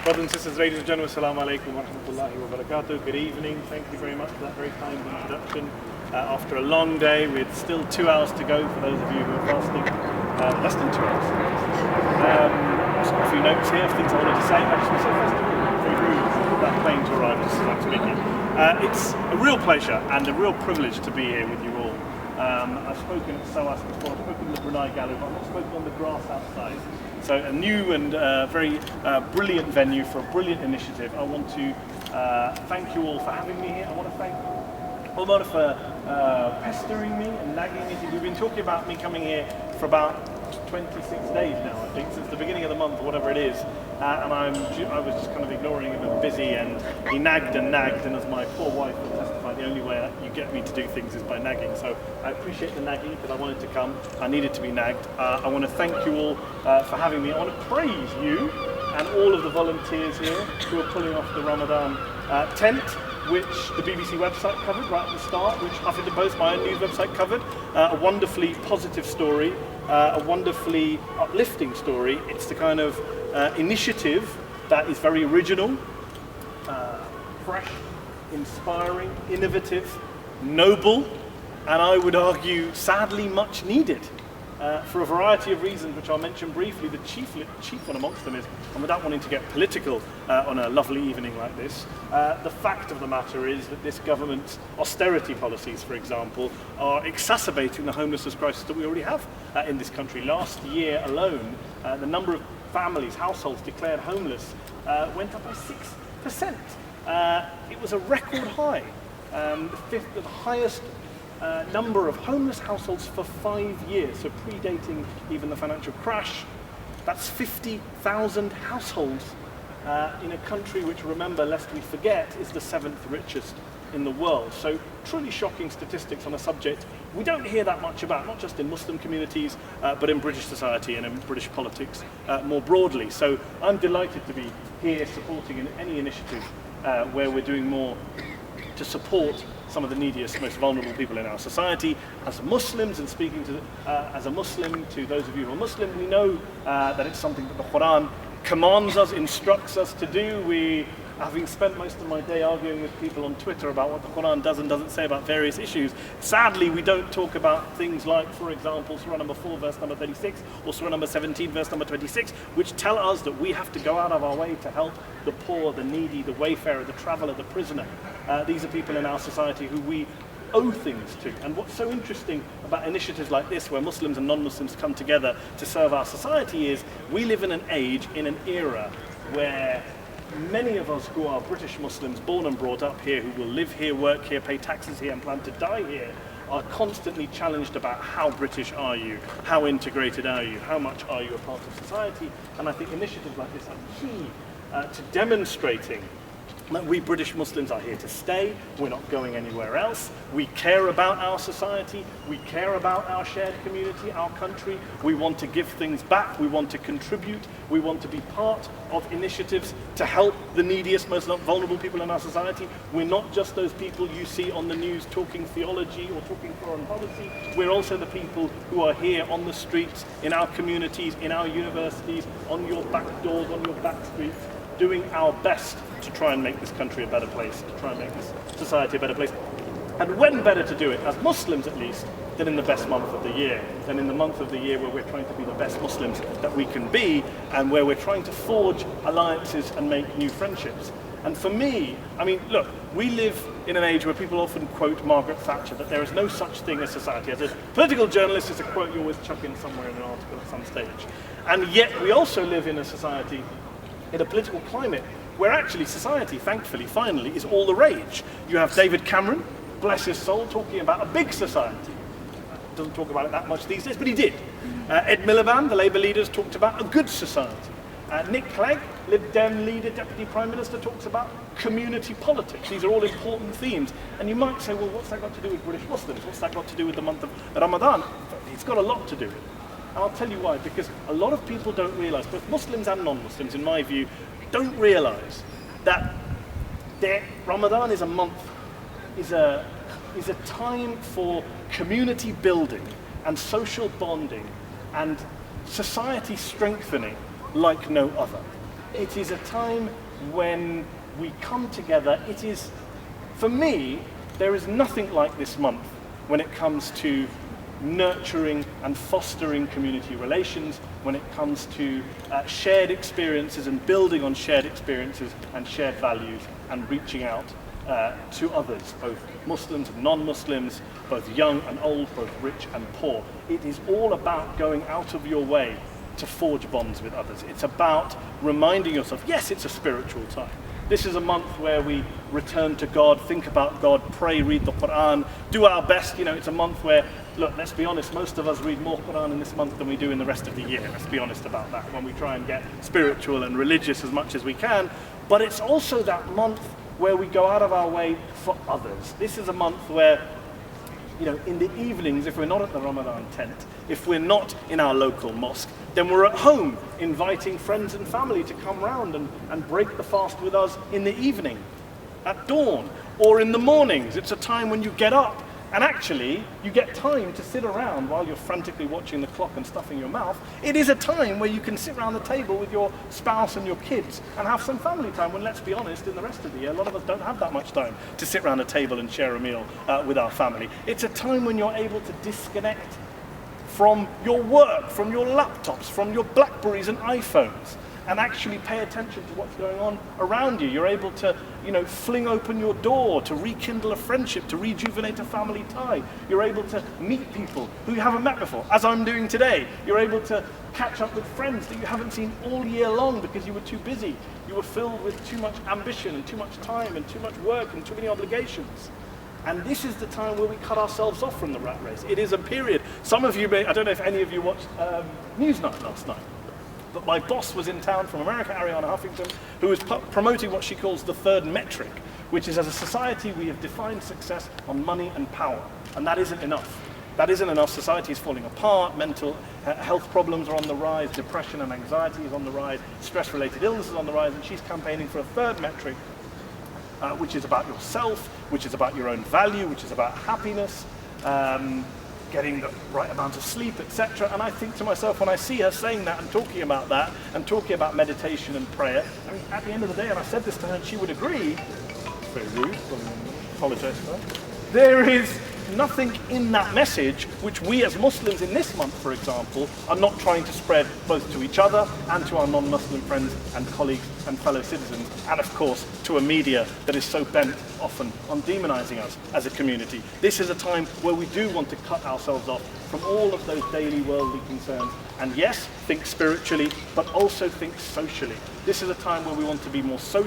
Brothers and sisters, ladies and gentlemen, assalamu alaikum wa rahmatullahi wa barakatuh. Good evening. Thank you very much for that very kind introduction. After a long day, with still 2 hours to go for those of you who are fasting. Less than 2 hours. Just got a few notes here of things I wanted to say. I just want to say first of all, very rude that plane to arrive just as I'm speaking. It's a real pleasure and a real privilege to be here with you all. I've spoken at SOAS before, I've spoken at the Brunei Gallery, but I've not spoken on the grass outside. So a new and very brilliant venue for a brilliant initiative. I want to thank you all for having me here. I want to thank Omar for pestering me and nagging me. We've been talking about me coming here for about 26 days now, I think, since the beginning of the month or whatever it is. And I was just kind of ignoring him and busy, and he nagged, and as my poor wife will testify, the only way you get me to do things is by nagging. So I appreciate the nagging because I wanted to come. I needed to be nagged. I want to thank you all for having me. I want to praise you and all of the volunteers here who are pulling off the Ramadan tent, which the BBC website covered right at the start, which Huffington Post, my own news website, covered. A wonderfully positive story, a wonderfully uplifting story. It's the kind of initiative that is very original, fresh, inspiring, innovative, noble, and I would argue, sadly, much needed. For a variety of reasons, which I'll mention briefly. The chief one amongst them is, and without wanting to get political on a lovely evening like this, the fact of the matter is that this government's austerity policies, for example, are exacerbating the homelessness crisis that we already have in this country. Last year alone, the number of families, households declared homeless went up by 6%. It was a record high, the highest number of homeless households for 5 years, so predating even the financial crash. That's 50,000 households in a country which, remember, lest we forget, is the 7th richest in the world. So truly shocking statistics on a subject we don't hear that much about, not just in Muslim communities, but in British society and in British politics more broadly. So I'm delighted to be here supporting any initiative where we're doing more to support some of the neediest, most vulnerable people in our society. As Muslims, and speaking to as a Muslim to those of you who are Muslim, we know that it's something that the Quran commands us, instructs us to do. Having spent most of my day arguing with people on Twitter about what the Quran does and doesn't say about various issues, sadly we don't talk about things like, for example, Surah number 4 verse number 36 or Surah number 17 verse number 26, which tell us that we have to go out of our way to help the poor, the needy, the wayfarer, the traveller, the prisoner. These are people in our society who we owe things to. And what's so interesting about initiatives like this, where Muslims and non-Muslims come together to serve our society, is we live in an age, in an era, where many of us who are British Muslims, born and brought up here, who will live here, work here, pay taxes here and plan to die here, are constantly challenged about how British are you, how integrated are you, how much are you a part of society. And I think initiatives like this are key to demonstrating that we British Muslims are here to stay, we're not going anywhere else, we care about our society, we care about our shared community, our country, we want to give things back, we want to contribute, we want to be part of initiatives to help the neediest, most vulnerable people in our society. We're not just those people you see on the news talking theology or talking foreign policy, we're also the people who are here on the streets, in our communities, in our universities, on your back doors, on your back streets, doing our best to try and make this country a better place, to try and make this society a better place. And when better to do it, as Muslims at least, than in the best month of the year, than in the month of the year where we're trying to be the best Muslims that we can be, and where we're trying to forge alliances and make new friendships. And for me, I mean, look, we live in an age where people often quote Margaret Thatcher, that there is no such thing as society. As a political journalist, it's a quote you always chuck in somewhere in an article at some stage. And yet we also live in a society, in a political climate, where actually society, thankfully, finally, is all the rage. You have David Cameron, bless his soul, talking about a big society. Doesn't talk about it that much these days, but he did. Ed Miliband, the Labour leaders, talked about a good society. Nick Clegg, Lib Dem leader, Deputy Prime Minister, talks about community politics. These are all important themes. And you might say, well, what's that got to do with British Muslims? What's that got to do with the month of Ramadan? It's got a lot to do with it. And I'll tell you why, because a lot of people don't realise, both Muslims and non-Muslims, in my view, don't realise that Ramadan is a month, is a time for community building and social bonding and society strengthening like no other. It is a time when we come together. It is, for me, there is nothing like this month when it comes to nurturing and fostering community relations, when it comes to shared experiences and building on shared experiences and shared values and reaching out to others, both Muslims and non-Muslims, both young and old, both rich and poor. It is all about going out of your way to forge bonds with others. It's about reminding yourself, yes, it's a spiritual time. This is a month where we return to God, think about God, pray, read the Quran, do our best. You know, it's a month where, look, let's be honest, most of us read more Quran in this month than we do in the rest of the year. Let's be honest about that, when we try and get spiritual and religious as much as we can. But it's also that month where we go out of our way for others. This is a month where, you know, in the evenings, if we're not at the Ramadan tent, if we're not in our local mosque, then we're at home inviting friends and family to come round and break the fast with us in the evening, at dawn, or in the mornings. It's a time when you get up and actually you get time to sit around while you're frantically watching the clock and stuffing your mouth. It is a time where you can sit around the table with your spouse and your kids and have some family time, when, let's be honest, in the rest of the year, a lot of us don't have that much time to sit around a table and share a meal with our family. It's a time when you're able to disconnect from your work, from your laptops, from your Blackberries and iPhones, and actually pay attention to what's going on around you. You're able to, you know, fling open your door to rekindle a friendship, to rejuvenate a family tie. You're able to meet people who you haven't met before, as I'm doing today. You're able to catch up with friends that you haven't seen all year long because you were too busy. You were filled with too much ambition and too much time and too much work and too many obligations. And this is the time where we cut ourselves off from the rat race. It is a period. Some of you may, I don't know if any of you watched Newsnight last night, but my boss was in town from America, Ariana Huffington, who was promoting what she calls the third metric, which is, as a society, we have defined success on money and power. And that isn't enough. That isn't enough. Society is falling apart. Mental health problems are on the rise. Depression and anxiety is on the rise. Stress-related illness is on the rise. And she's campaigning for a third metric, which is about yourself, which is about your own value, which is about happiness, getting the right amount of sleep, etc. And I think to myself, when I see her saying that and talking about that, and talking about meditation and prayer, I mean, at the end of the day, and I said this to her and she would agree, it's very rude, apologise for that, there is nothing in that message which we as Muslims in this month, for example, are not trying to spread both to each other and to our non-Muslim friends and colleagues and fellow citizens, and of course to a media that is so bent often on demonizing us as a community. This is a time where we do want to cut ourselves off from all of those daily worldly concerns, and yes, think spiritually, but also think socially. This is a time where we want to be more social.